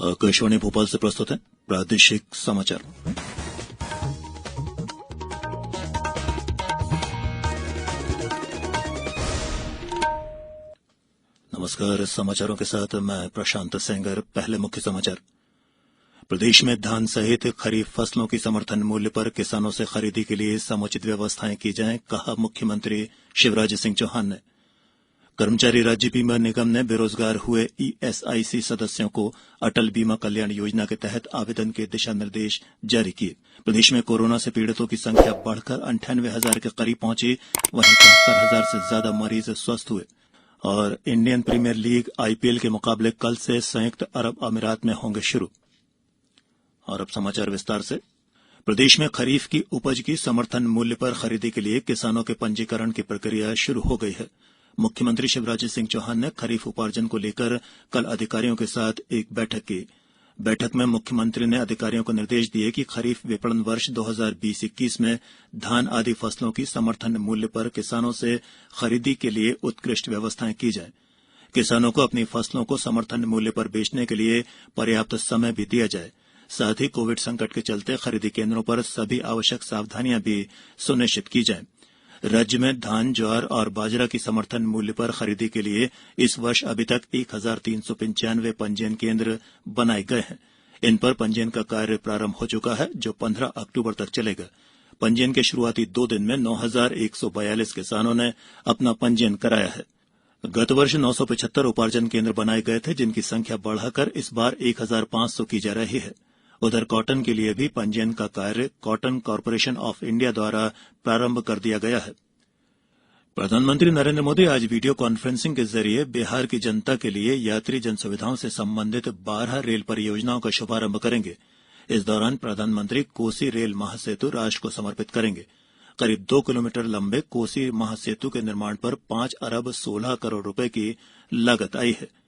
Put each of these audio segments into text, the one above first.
आकाशवाणी भोपाल से प्रस्तुत है प्रादेशिक समाचार। नमस्कार, समाचारों के साथ मैं प्रशांत सेंगर। पहले मुख्य समाचार। प्रदेश में धान सहित खरीफ फसलों की समर्थन मूल्य पर किसानों से खरीदी के लिए समुचित व्यवस्थाएं की जाएं, कहा मुख्यमंत्री शिवराज सिंह चौहान ने। कर्मचारी राज्य बीमा निगम ने बेरोजगार हुए ईएसआईसी सदस्यों को अटल बीमा कल्याण योजना के तहत आवेदन के दिशा निर्देश जारी किए। प्रदेश में कोरोना से पीड़ितों की संख्या बढ़कर 98,000 के करीब पहुंची। वहीं 73,000 से ज्यादा मरीज स्वस्थ हुए। और इंडियन प्रीमियर लीग आईपीएल के मुकाबले कल से संयुक्त अरब अमीरात में होंगे शुरू। और अब समाचार विस्तार से। प्रदेश में खरीफ की उपज की समर्थन मूल्य पर खरीदी के लिए किसानों के पंजीकरण की प्रक्रिया शुरू हो गई है। मुख्यमंत्री शिवराज सिंह चौहान ने खरीफ उपार्जन को लेकर कल अधिकारियों के साथ एक बैठक की। बैठक में मुख्यमंत्री ने अधिकारियों को निर्देश दिए कि खरीफ विपणन वर्ष 2020-21 में धान आदि फसलों की समर्थन मूल्य पर किसानों से खरीदी के लिए उत्कृष्ट व्यवस्थाएं की जाएं। किसानों को अपनी फसलों को समर्थन मूल्य पर बेचने के लिए पर्याप्त समय भी दिया जाए। साथ ही कोविड संकट के चलते खरीदी केंद्रों पर सभी आवश्यक सावधानियां भी सुनिश्चित की जाएं। राज्य में धान, ज्वार और बाजरा की समर्थन मूल्य पर खरीदी के लिए इस वर्ष अभी तक 1,395 पंजीयन केंद्र बनाए गए हैं। इन पर पंजीयन का कार्य प्रारंभ हो चुका है, जो 15 अक्टूबर तक चलेगा। पंजीयन के शुरुआती 2 दिन में 9,142 किसानों ने अपना पंजीयन कराया है। गत वर्ष 975 उपार्जन केंद्र बनाए गए थे, जिनकी संख्या बढ़ाकर इस बार 1,500 की जा रही है। उधर कॉटन के लिए भी पंजीयन का कार्य कॉटन कॉर्पोरेशन ऑफ इंडिया द्वारा प्रारंभ कर दिया गया है। प्रधानमंत्री नरेंद्र मोदी आज वीडियो कॉन्फ्रेंसिंग के जरिए बिहार की जनता के लिए यात्री जन सुविधाओं से संबंधित 12 रेल परियोजनाओं का शुभारंभ करेंगे। इस दौरान प्रधानमंत्री कोसी रेल महासेतु राष्ट्र को समर्पित करेंगे। करीब 2 किलोमीटर लंबे कोसी महासेतु के निर्माण पर 5 अरब 16 करोड़ रुपए की लागत आई है।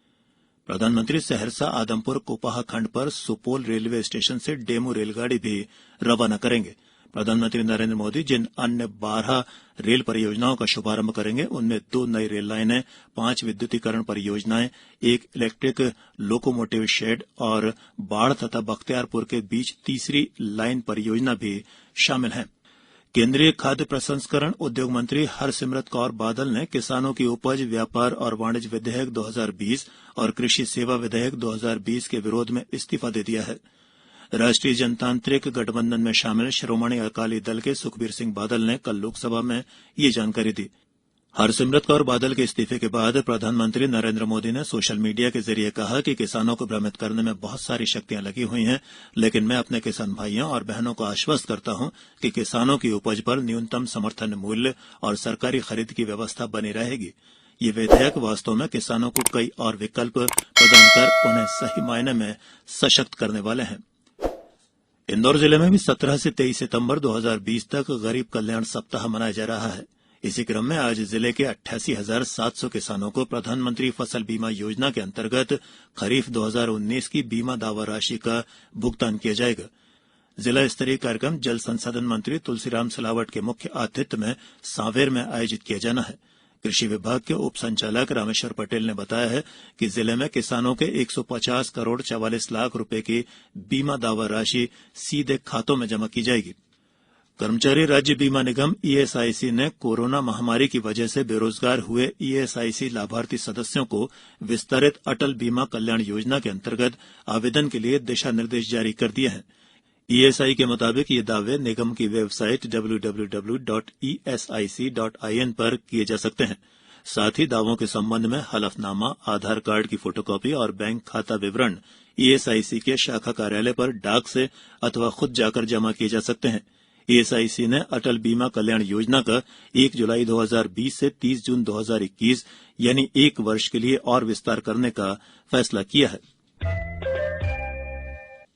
प्रधानमंत्री सहरसा आदमपुर कुपाहा खंड पर सुपोल रेलवे स्टेशन से डेमू रेलगाड़ी भी रवाना करेंगे। प्रधानमंत्री नरेंद्र मोदी जिन अन्य 12 रेल परियोजनाओं का शुभारंभ करेंगे, उनमें 2 नई रेल लाइनें, 5 विद्युतीकरण परियोजनाएं, 1 इलेक्ट्रिक लोकोमोटिव शेड और बाढ़ तथा बख्तियारपुर के बीच तीसरी लाइन परियोजना भी शामिल है। केंद्रीय खाद्य प्रसंस्करण उद्योग मंत्री हरसिमरत कौर बादल ने किसानों की उपज, व्यापार और वाणिज्य विधेयक 2020 और कृषि सेवा विधेयक 2020 के विरोध में इस्तीफा दे दिया है। राष्ट्रीय जनतांत्रिक गठबंधन में शामिल शिरोमणि अकाली दल के सुखबीर सिंह बादल ने कल लोकसभा में ये जानकारी दी। हरसिमरत कौर बादल के इस्तीफे के बाद प्रधानमंत्री नरेंद्र मोदी ने सोशल मीडिया के जरिए कहा कि किसानों को भ्रमित करने में बहुत सारी शक्तियां लगी हुई हैं, लेकिन मैं अपने किसान भाइयों और बहनों को आश्वस्त करता हूं कि किसानों की उपज पर न्यूनतम समर्थन मूल्य और सरकारी खरीद की व्यवस्था बनी रहेगी। ये विधेयक वास्तव में किसानों को कई और विकल्प प्रदान कर उन्हें सही मायने में सशक्त करने वाले हैं। इंदौर जिले में भी 17 से 23 सितंबर 2020 तक गरीब कल्याण सप्ताह मनाया जा रहा है। इसी क्रम में आज जिले के 88,700 किसानों को प्रधानमंत्री फसल बीमा योजना के अंतर्गत खरीफ 2019 की बीमा दावा राशि का भुगतान किया जाएगा। जिला स्तरीय कार्यक्रम जल संसाधन मंत्री तुलसीराम सिलावट के मुख्य आतिथ्य में सांवेर में आयोजित किया जाना है। कृषि विभाग के उप संचालक रामेश्वर पटेल ने बताया है कि जिले में किसानों के 150 करोड़ 44 लाख रुपए की बीमा दावा राशि सीधे खातों में जमा की जाएगी। कर्मचारी राज्य बीमा निगम ईएसआईसी ने कोरोना महामारी की वजह से बेरोजगार हुए ईएसआईसी लाभार्थी सदस्यों को विस्तारित अटल बीमा कल्याण योजना के अंतर्गत आवेदन के लिए दिशा निर्देश जारी कर दिए हैं। ईएसआई के मुताबिक ये दावे निगम की वेबसाइट www.esic.in पर किए जा सकते हैं। साथ ही दावों के संबंध में हलफनामा, आधार कार्ड की फोटोकॉपी और बैंक खाता विवरण ईएसआईसी के शाखा कार्यालय पर डाक से अथवा खुद जाकर जमा किए जा सकते हैं। ईएसआईसी ने अटल बीमा कल्याण योजना का 1 जुलाई 2020 से 30 जून 2021 यानी 1 वर्ष के लिए और विस्तार करने का फैसला किया है।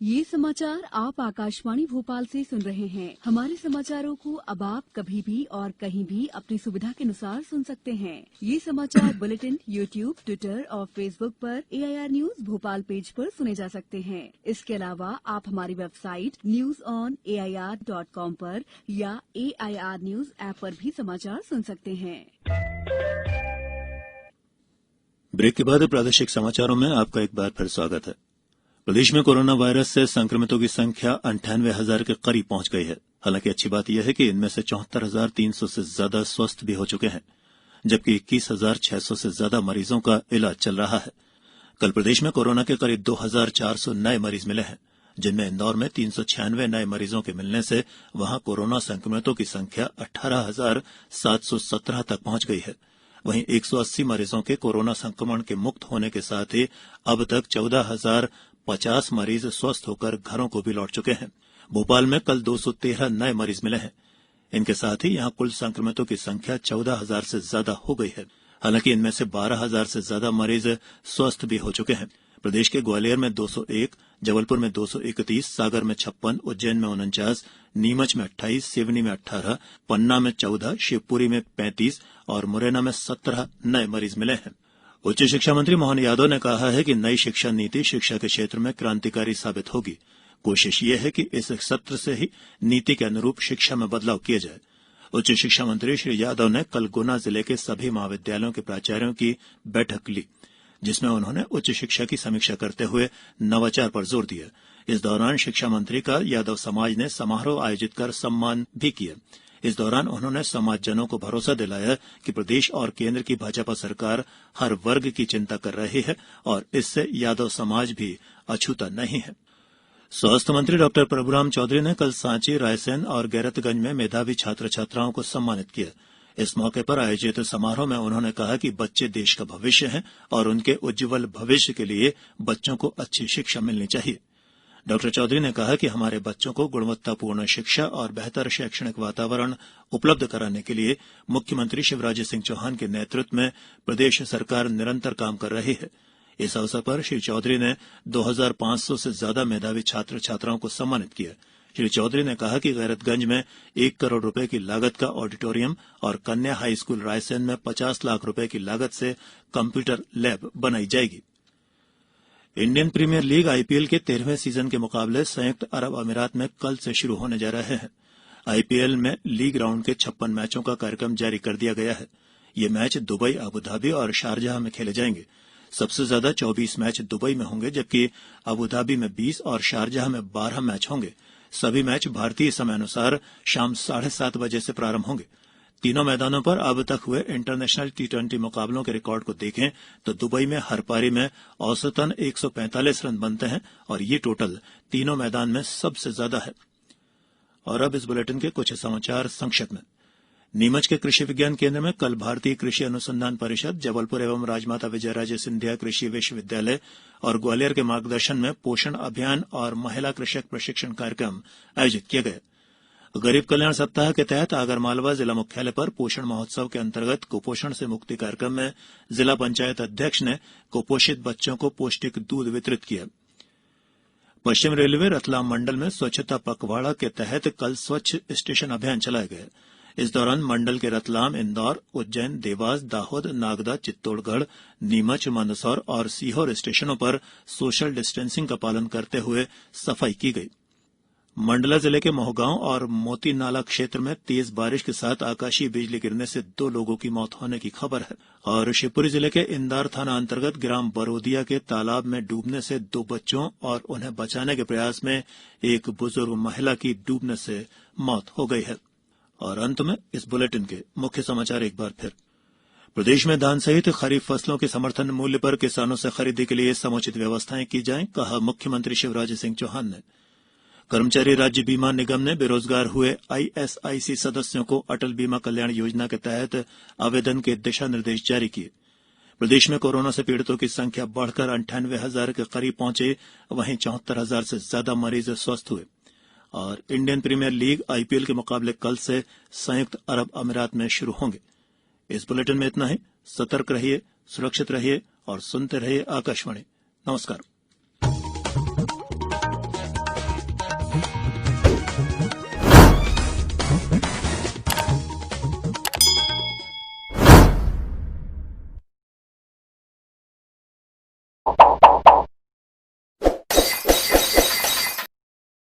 ये समाचार आप आकाशवाणी भोपाल से सुन रहे हैं। हमारे समाचारों को अब आप कभी भी और कहीं भी अपनी सुविधा के अनुसार सुन सकते हैं। ये समाचार बुलेटिन यूट्यूब, ट्विटर और फेसबुक पर AIR न्यूज भोपाल पेज पर सुने जा सकते हैं। इसके अलावा आप हमारी वेबसाइट newsonair.com पर या AIR न्यूज ऐप पर भी समाचार सुन सकते हैं। ब्रेक के बाद प्रादेशिक समाचारों में आपका एक बार फिर स्वागत है। प्रदेश में कोरोना वायरस से संक्रमितों की संख्या 98,000 के करीब पहुंच गई है। हालांकि अच्छी बात यह है कि इनमें से 74,300 से ज्यादा स्वस्थ भी हो चुके हैं, जबकि 21,600 से ज्यादा मरीजों का इलाज चल रहा है। कल प्रदेश में कोरोना के करीब 2,400 नए मरीज मिले हैं, जिनमें इंदौर में 396 नए मरीजों के मिलने से वहां कोरोना संक्रमितों की संख्या 18,717 तक पहुंच गई है। वहीं 180 मरीजों के कोरोना संक्रमण के मुक्त होने के साथ ही अब तक 14,050 मरीज स्वस्थ होकर घरों को भी लौट चुके हैं। भोपाल में कल 213 नए मरीज मिले हैं। इनके साथ ही यहां कुल संक्रमितों की संख्या 14,000 से ज्यादा हो गई है। हालांकि इनमें से 12,000 से ज्यादा मरीज स्वस्थ भी हो चुके हैं। प्रदेश के ग्वालियर में 201, जबलपुर में 231, सागर में 56, उज्जैन में 49, नीमच में 28, सिवनी में 18, पन्ना में 14, शिवपुरी में 35 और मुरैना में 17 नए मरीज मिले हैं। उच्च शिक्षा मंत्री मोहन यादव ने कहा है कि नई शिक्षा नीति शिक्षा के क्षेत्र में क्रांतिकारी साबित होगी। कोशिश ये है कि इस सत्र से ही नीति के अनुरूप शिक्षा में बदलाव किया जाए। उच्च शिक्षा मंत्री श्री यादव ने कल गुना जिले के सभी महाविद्यालयों के प्राचार्यों की बैठक ली, जिसमें उन्होंने उच्च शिक्षा की समीक्षा करते हुए नवाचार पर जोर दिया। इस दौरान शिक्षा मंत्री का यादव समाज ने समारोह आयोजित कर सम्मान भी किया। इस दौरान उन्होंने समाजजनों को भरोसा दिलाया कि प्रदेश और केंद्र की भाजपा सरकार हर वर्ग की चिंता कर रही है और इससे यादव समाज भी अछूता नहीं है। स्वास्थ्य मंत्री डॉक्टर प्रभुराम चौधरी ने कल सांची, रायसेन और गैरतगंज में मेधावी छात्र छात्राओं को सम्मानित किया। इस मौके पर आयोजित समारोह में उन्होंने कहा कि बच्चे देश का भविष्य हैं और उनके उज्जवल भविष्य के लिए बच्चों को अच्छी शिक्षा मिलनी चाहिए। डॉक्टर चौधरी ने कहा कि हमारे बच्चों को गुणवत्तापूर्ण शिक्षा और बेहतर शैक्षणिक वातावरण उपलब्ध कराने के लिए मुख्यमंत्री शिवराज सिंह चौहान के नेतृत्व में प्रदेश सरकार निरंतर काम कर रही है। इस अवसर पर श्री चौधरी ने 2,500 से ज्यादा मेधावी छात्र छात्राओं को सम्मानित किया। श्री चौधरी ने कहा कि गैरतगंज में 1 करोड़ रुपए की लागत का ऑडिटोरियम और कन्या हाई स्कूल रायसेन में 50 लाख रुपए की लागत से कंप्यूटर लैब बनाई जाएगी। इंडियन प्रीमियर लीग आईपीएल के 13वें सीजन के मुकाबले संयुक्त अरब अमीरात में कल से शुरू होने जा रहे हैं। आईपीएल में लीग राउंड के 56 मैचों का कार्यक्रम जारी कर दिया गया है। ये मैच दुबई, अबुधाबी और शारजाह में खेले जाएंगे। सबसे ज्यादा 24 मैच दुबई में होंगे, जबकि अबुधाबी में 20 और शारजाह में 12 मैच होंगे। सभी मैच भारतीय समयानुसार शाम 7:30 बजे से प्रारंभ होंगे। तीनों मैदानों पर अब तक हुए इंटरनेशनल टी20 मुकाबलों के रिकॉर्ड को देखें तो दुबई में हर पारी में औसतन 145 रन बनते हैं और ये टोटल तीनों मैदान में सबसे ज्यादा है। और अब इस बुलेटिन के कुछ समाचार संक्षिप्त में। नीमच के कृषि विज्ञान केंद्र में कल भारतीय कृषि अनुसंधान परिषद, जबलपुर एवं राजमाता विजयराजे सिंधिया कृषि विश्वविद्यालय और ग्वालियर के मार्गदर्शन में पोषण अभियान और महिला कृषक प्रशिक्षण कार्यक्रम आयोजित किया गया। गरीब कल्याण सप्ताह के तहत आगरमालवा जिला मुख्यालय पर पोषण महोत्सव के अंतर्गत कुपोषण से मुक्ति कार्यक्रम में जिला पंचायत अध्यक्ष ने कुपोषित बच्चों को पौष्टिक दूध वितरित किया। पश्चिम रेलवे रतलाम मंडल में स्वच्छता पखवाड़ा के तहत कल स्वच्छ स्टेशन अभियान चलाया गया। इस दौरान मंडल के रतलाम, इंदौर, उज्जैन, देवास, दाहोद, नागदा, चित्तौड़गढ़, नीमच, मंदसौर और सीहोर स्टेशनों पर सोशल डिस्टेंसिंग का पालन करते हुए सफाई की गई। मंडला जिले के मोहगांव और मोती नाला क्षेत्र में तेज बारिश के साथ आकाशीय बिजली गिरने से 2 लोगों की मौत होने की खबर है। और शिवपुरी जिले के इंदार थाना अंतर्गत ग्राम बरोदिया के तालाब में डूबने से 2 बच्चों और उन्हें बचाने के प्रयास में एक बुजुर्ग महिला की डूबने से मौत हो गई है। और अंत में इस बुलेटिन के मुख्य समाचार एक बार फिर। प्रदेश में धान सहित खरीफ फसलों के समर्थन मूल्य पर किसानों से खरीदी के लिए समुचित व्यवस्थाएं की जाएं, कहा मुख्यमंत्री शिवराज सिंह चौहान ने। कर्मचारी राज्य बीमा निगम ने बेरोजगार हुए आईएसआईसी सदस्यों को अटल बीमा कल्याण योजना के तहत आवेदन के दिशा निर्देश जारी किए। प्रदेश में कोरोना से पीड़ितों की संख्या बढ़कर 98,000 के करीब पहुंचे, वहीं 74,000 से ज्यादा मरीज स्वस्थ हुए। और इंडियन प्रीमियर लीग आईपीएल के मुकाबले कल से संयुक्त अरब अमीरात में शुरू होंगे। इस बुलेटिन में इतना ही। सतर्क रहिए, सुरक्षित रहिए और सुनते रहिए आकाशवाणी। नमस्कार।